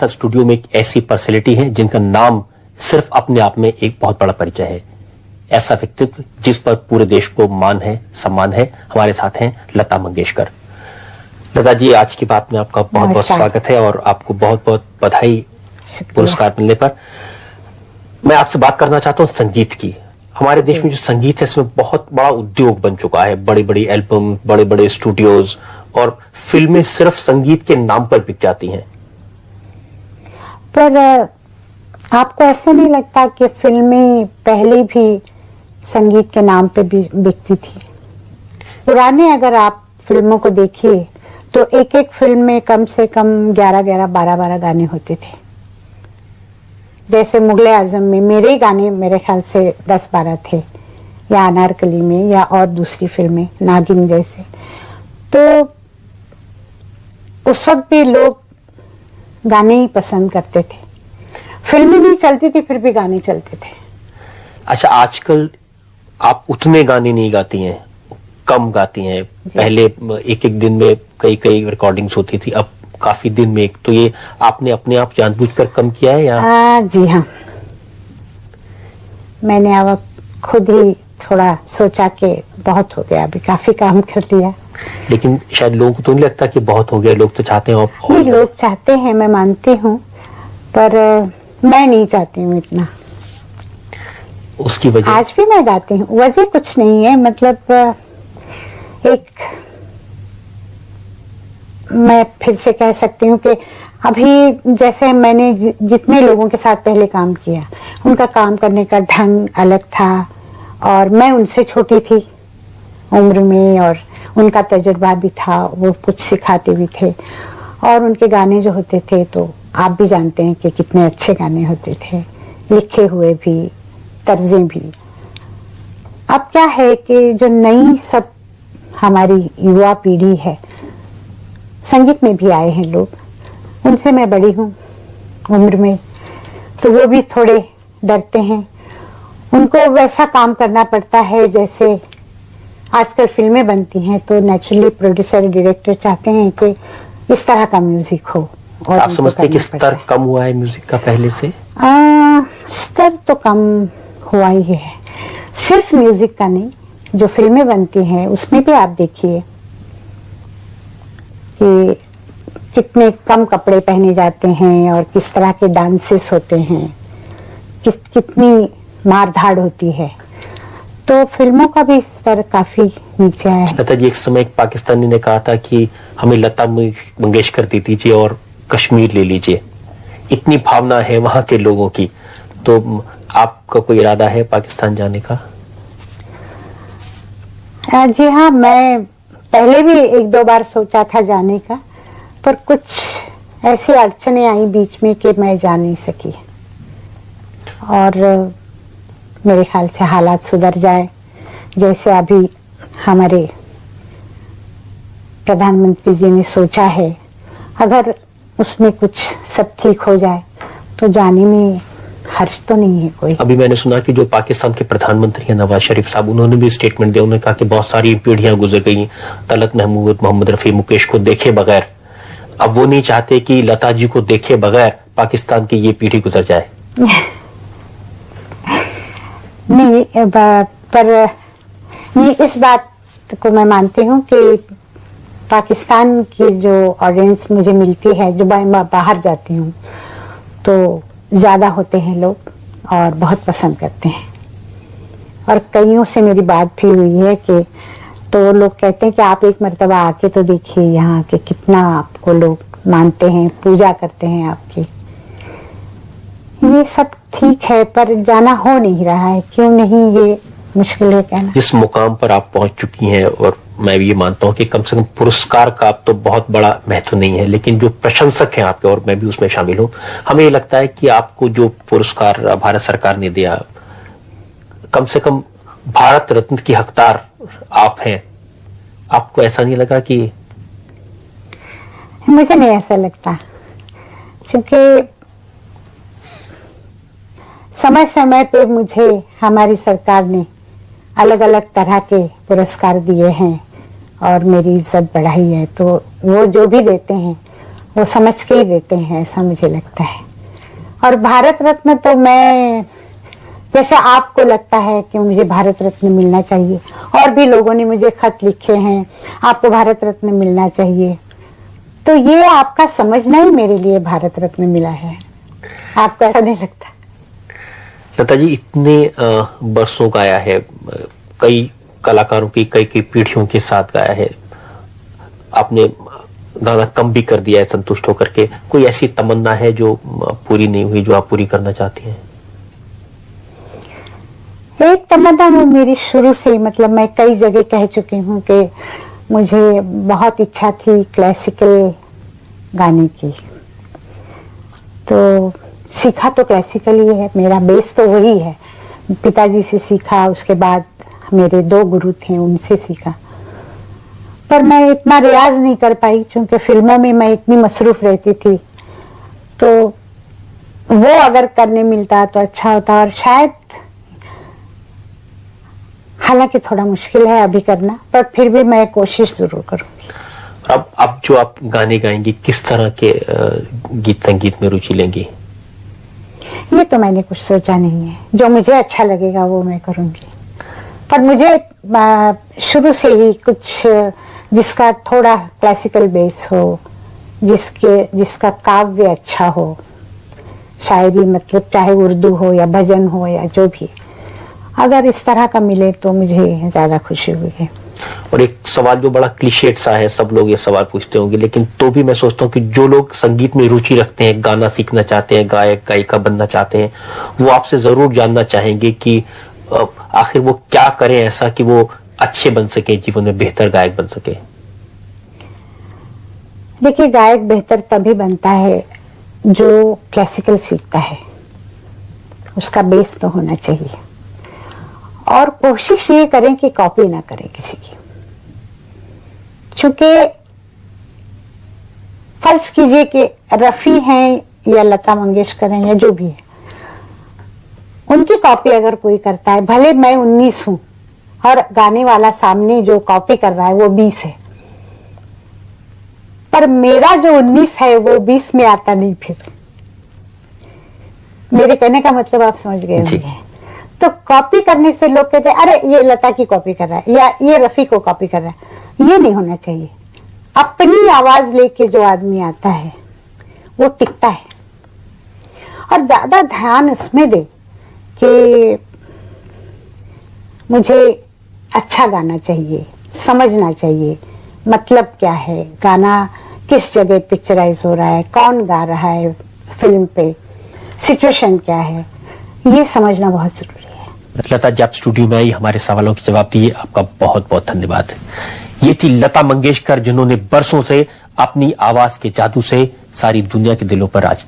साथ स्टूडियो में एक ऐसी पर्सनैलिटी है जिनका नाम सिर्फ अपने आप में एक बहुत बड़ा परिचय है। ऐसा व्यक्तित्व जिस पर पूरे देश को मान है, सम्मान है। हमारे साथ हैं लता मंगेशकर। लता जी, आज की बात में आपका बहुत बहुत स्वागत है और आपको बहुत बहुत बधाई पुरस्कार मिलने पर। मैं आपसे बात करना चाहता हूँ संगीत की। हमारे देश में जो संगीत है इसमें बहुत बड़ा उद्योग बन चुका है। बड़ी बड़ी एल्बम, बड़े बड़े स्टूडियोज और फिल्में सिर्फ संगीत के नाम पर बिक जाती हैं। पर आपको ऐसा नहीं लगता कि फिल्में पहले भी संगीत के नाम पे भी बिकती थी? पुराने अगर आप फिल्मों को देखिए तो एक एक फिल्म में कम से कम 11-11, 12-12 गाने होते थे। जैसे मुगले आजम में मेरे गाने मेरे ख्याल से 10-12 थे, या अनारकली में, या और दूसरी फिल्में नागिन जैसे। तो उस वक्त भी लोग गाने ही पसंद करते थे। फिल्में नहीं चलती थी फिर भी गाने चलते थे। अच्छा, आजकल आप उतने गाने नहीं गाती हैं, कम गाती हैं। पहले एक एक दिन में कई कई रिकॉर्डिंग्स होती थी, अब काफी दिन में एक। तो ये आपने अपने आप जानबूझकर कम किया है या? जी हाँ, मैंने अब खुद ही थोड़ा सोचा कि बहुत हो गया, अभी काफी काम कर लिया। लेकिन शायद लोगों को तो नहीं लगता कि बहुत हो गया, लोग तो चाहते हैं नहीं, लोग चाहते हैं, मैं मानती हूँ, पर मैं नहीं चाहती हूँ इतना। उसकी वजह? आज भी मैं गाती हूँ, वजह कुछ नहीं है। मतलब एक, मैं फिर से कह सकती हूँ कि अभी जैसे मैंने जितने लोगों के साथ पहले काम किया, उनका काम करने का ढंग अलग था और मैं उनसे छोटी थी उम्र में और उनका तजुर्बा भी था, वो कुछ सिखाते भी थे। और उनके गाने जो होते थे तो आप भी जानते हैं कि कितने अच्छे गाने होते थे, लिखे हुए भी, तर्जें भी। अब क्या है कि जो नई सब हमारी युवा पीढ़ी है, संगीत में भी आए हैं लोग, उनसे मैं बड़ी हूँ उम्र में, तो वो भी थोड़े डरते हैं। उनको वैसा काम करना पड़ता है जैसे आजकल फिल्में बनती हैं, तो नेचुरली प्रोड्यूसर डायरेक्टर चाहते हैं कि इस तरह का म्यूजिक हो। और आप समझते हैं कि स्तर कम हुआ है म्यूजिक का पहले से? स्तर तो कम हुआ ही है, सिर्फ म्यूजिक का नहीं, जो फिल्में बनती हैं उसमें भी आप देखिए कि कितने कम कपड़े पहने जाते हैं और किस तरह के डांसेस होते हैं, कितनी मारधाड़ होती है। तो फिल्मों का भी स्तर काफी नीचे आया है। लता जी, एक समय एक पाकिस्तानी ने कहा था कि हमें लता मंगेशकर दे दीजिए और कश्मीर ले लीजिए। इतनी भावना है वहां के लोगों की। तो आपका कोई इरादा है पाकिस्तान जाने का? जी हाँ, मैं पहले भी 1-2 बार सोचा था जाने का, पर कुछ ऐसी अड़चनें आई बीच में कि मैं जा नहीं सकी। और मेरे ख्याल से हालात सुधर जाए, जैसे अभी हमारे प्रधानमंत्री जी ने सोचा है, अगर उसमें कुछ सब ठीक हो जाए तो जाने में हर्ष तो नहीं है कोई। अभी मैंने सुना कि जो पाकिस्तान के प्रधानमंत्री हैं नवाज शरीफ साहब, उन्होंने भी स्टेटमेंट दिया। उन्होंने कहा कि बहुत सारी पीढ़ियां गुजर गई, तलत महमूद, मोहम्मद रफी, मुकेश को देखे बगैर अब वो नहीं चाहते कि लता जी को देखे बगैर पाकिस्तान की ये पीढ़ी गुजर जाए। नहीं, पर ये इस बात को मैं मानती हूँ कि पाकिस्तान की जो ऑडियंस मुझे मिलती है, जो मैं बाहर जाती हूँ तो ज्यादा होते हैं लोग और बहुत पसंद करते हैं। और कईयों से मेरी बात भी हुई है कि तो लोग कहते हैं कि आप एक मर्तबा आके तो देखिए यहाँ के कितना आपको लोग मानते हैं, पूजा करते हैं आपकी। ये सब ठीक है, पर जाना हो नहीं रहा है। क्यों नहीं, ये मुश्किल है कहना। जिस मुकाम पर आप पहुंच चुकी हैं, और मैं भी ये मानता हूं कि कम से कम पुरस्कार का आप तो बहुत बड़ा महत्व नहीं है, लेकिन जो प्रशंसक हैं आपके, और मैं भी उसमें शामिल हूं, हमें ये लगता है कि आपको जो पुरस्कार भारत सरकार ने दिया, कम से कम भारत रत्न की हकदार आप हैं। आपको ऐसा नहीं लगा कि? मुझे नहीं ऐसा लगता, क्योंकि समय समय पे मुझे हमारी सरकार ने अलग अलग तरह के पुरस्कार दिए हैं और मेरी इज्जत बढ़ाई है। तो वो जो भी देते हैं वो समझ के ही देते हैं, ऐसा मुझे लगता है। और भारत रत्न तो मैं, जैसे आपको लगता है कि मुझे भारत रत्न मिलना चाहिए, और भी लोगों ने मुझे खत लिखे हैं आपको भारत रत्न मिलना चाहिए, तो ये आपका समझना ही मेरे लिए भारत रत्न मिला है। आपको ऐसा नहीं लगता? लता जी, इतने बरसों गाया है, कई कलाकारों की कई पीढ़ियों के साथ गाया है, आपने गाना कम भी कर दिया है संतुष्ट होकर के। कोई ऐसी तमन्ना है जो पूरी नहीं हुई, जो आप पूरी करना चाहती हैं? एक तमन्ना वो मेरी शुरू से ही, मतलब मैं कई जगह कह चुकी हूँ कि मुझे बहुत इच्छा थी क्लासिकल गाने की। तो सीखा तो क्लासिकल ही है, मेरा बेस तो वही है। पिताजी से सीखा, उसके बाद मेरे 2 गुरु थे उनसे सीखा, पर मैं इतना रियाज नहीं कर पाई क्योंकि फिल्मों में मैं इतनी मसरूफ रहती थी। तो वो अगर करने मिलता तो अच्छा होता, और शायद, हालांकि थोड़ा मुश्किल है अभी करना, पर फिर भी मैं कोशिश जरूर करूंगी। अब जो आप गाने गाएंगी, किस तरह के गीत संगीत में रुचि लेंगी? ये तो मैंने कुछ सोचा नहीं है, जो मुझे अच्छा लगेगा वो मैं करूंगी। पर मुझे शुरू से ही कुछ जिसका थोड़ा क्लासिकल बेस हो, जिसका काव्य अच्छा हो, शायरी, मतलब चाहे उर्दू हो या भजन हो या जो भी, अगर इस तरह का मिले तो मुझे ज्यादा खुशी हुई है। और एक सवाल जो बड़ा क्लीशेड सा है, सब लोग ये सवाल पूछते होंगे, लेकिन तो भी मैं सोचता हूँ कि जो लोग संगीत में रुचि रखते हैं, गाना सीखना चाहते हैं, गायक गायिका बनना चाहते हैं, वो आपसे जरूर जानना चाहेंगे कि आखिर वो क्या करें ऐसा कि वो अच्छे बन सके, जीवन में बेहतर गायक बन सके। देखिए, गायक बेहतर तभी बनता है जो क्लासिकल सीखता है, उसका बेस तो होना चाहिए। और कोशिश ये करें कि कॉपी ना करें किसी की, क्योंकि फर्ज कीजिए कि रफी हैं या लता मंगेशकर हैं या जो भी है, उनकी कॉपी अगर कोई करता है, भले मैं 19 हूं और गाने वाला सामने जो कॉपी कर रहा है वो 20 है, पर मेरा जो 19 है वो 20 में आता नहीं। फिर मेरे कहने का मतलब आप समझ गए होंगे। तो कॉपी करने से लोग कहते हैं अरे ये लता की कॉपी कर रहा है या ये रफी को कॉपी कर रहा है। ये नहीं होना चाहिए। अपनी आवाज लेके जो आदमी आता है वो टिकता है। और ज्यादा ध्यान इसमें दे कि मुझे अच्छा गाना चाहिए, समझना चाहिए मतलब क्या है, गाना किस जगह पिक्चराइज हो रहा है, कौन गा रहा है फिल्म पे, सिचुएशन क्या है, ये समझना बहुत जरूरी है। लता जी, आप स्टूडियो में आई, हमारे सवालों के जवाब दिए, आपका बहुत बहुत धन्यवाद। ये थी लता मंगेशकर, जिन्होंने बरसों से अपनी आवाज के जादू से सारी दुनिया के दिलों पर राज